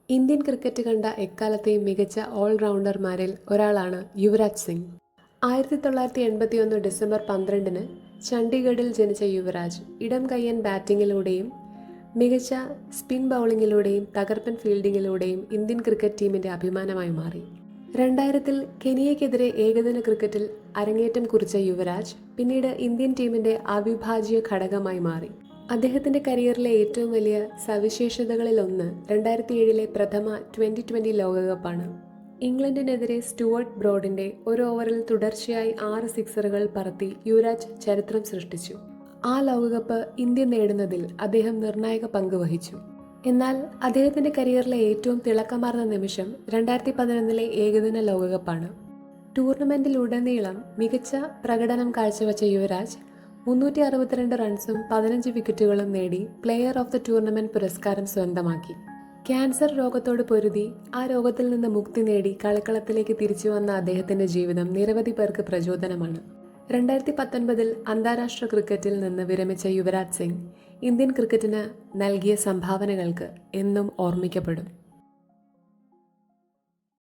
Indian cricket കണ്ട എക്കാലത്തെയും മികച്ച ഓൾറൗണ്ടർമാരിൽ ഒരാളാണ് യുവരാജ് സിംഗ്. 1981 ഡിസംബർ 12 ചണ്ഡീഗഡിൽ ജനിച്ച യുവരാജ് ഇടം കയ്യൻ ബാറ്റിങ്ങിലൂടെയും മികച്ച സ്പിൻ ബൗളിങ്ങിലൂടെയും തകർപ്പൻ ഫീൽഡിങ്ങിലൂടെയും ഇന്ത്യൻ ക്രിക്കറ്റ് ടീമിന്റെ അഭിമാനമായി മാറി. 2000 കെനിയയ്ക്കെതിരെ ഏകദിന ക്രിക്കറ്റിൽ അരങ്ങേറ്റം കുറിച്ച യുവരാജ് പിന്നീട് ഇന്ത്യൻ ടീമിന്റെ അവിഭാജ്യ ഘടകമായി മാറി. അദ്ദേഹത്തിന്റെ കരിയറിലെ ഏറ്റവും വലിയ സവിശേഷതകളിലൊന്ന് 2007 പ്രഥമ T20 ലോകകപ്പാണ്. ഇംഗ്ലണ്ടിനെതിരെ സ്റ്റുവർട്ട് ബ്രോഡിന്റെ ഒരു ഓവറിൽ തുടർച്ചയായി 6 സിക്സറുകൾ പറത്തി യുവരാജ് ചരിത്രം സൃഷ്ടിച്ചു. ആ ലോകകപ്പ് ഇന്ത്യ നേടുന്നതിൽ അദ്ദേഹം നിർണായക പങ്ക് വഹിച്ചു. എന്നാൽ അദ്ദേഹത്തിന്റെ കരിയറിലെ ഏറ്റവും തിളക്കമാർന്ന നിമിഷം 2011 ഏകദിന ലോകകപ്പാണ്. ടൂർണമെന്റിലുടനീളം മികച്ച പ്രകടനം കാഴ്ചവെച്ച യുവരാജ് 362 റൺസും 15 വിക്കറ്റുകളും നേടി പ്ലെയർ ഓഫ് ദ ടൂർണമെന്റ് പുരസ്കാരം സ്വന്തമാക്കി. ക്യാൻസർ രോഗത്തോട് പൊരുതി ആ രോഗത്തിൽ നിന്ന് മുക്തി നേടി കളിക്കളത്തിലേക്ക് തിരിച്ചു വന്ന അദ്ദേഹത്തിന്റെ ജീവിതം നിരവധി പേർക്ക് പ്രചോദനമാണ്. 2019 അന്താരാഷ്ട്ര ക്രിക്കറ്റിൽ നിന്ന് വിരമിച്ച യുവരാജ് സിംഗ് ഇന്ത്യൻ ക്രിക്കറ്റിന് നൽകിയ സംഭാവനകൾക്ക് എന്നും ഓർമ്മിക്കപ്പെടും.